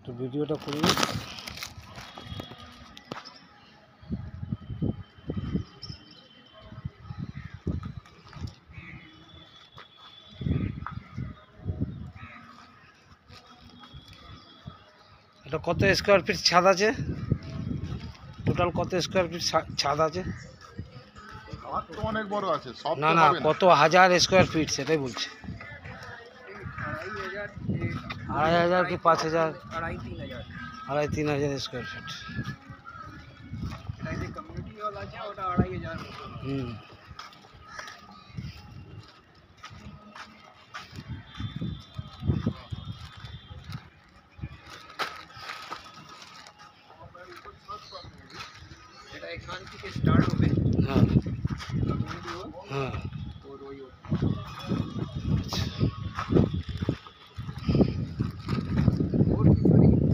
একটু ভিডিওটা করি। এটা কত স্কোয়ার ফিট ছাদ আছে? টোটাল কত স্কোয়ার ফিট ছাদ আছে? অনেক বড় আছে, সব না না, কত হাজার স্কোয়ার ফিট সেটাই বলছি। 2,500 কি 5,000? 2,500 স্কোয়ার ফিট। হুম। এখান থেকে স্টার্ট হবে। হ্যাঁ হ্যাঁ।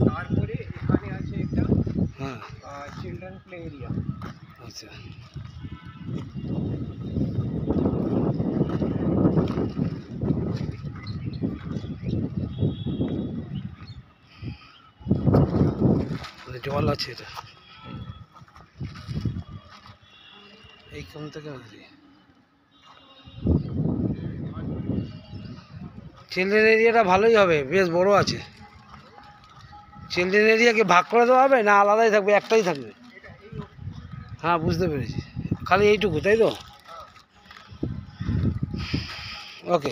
তারপরে এখানে আছে একটা হ্যাঁ চিলড্রেন প্লে এরিয়া। আচ্ছা। জল আছে এটা এইখান থেকে। চিলড্রেন এরিয়াটা ভালোই হবে, বেশ বড় আছে। চিলড্রেন এরিয়াকে ভাগ করে দেওয়া হবে না আলাদাই থাকবে? একটাই থাকবে? হ্যাঁ বুঝতে পেরেছি, খালি এইটুকু তাই তো? ওকে।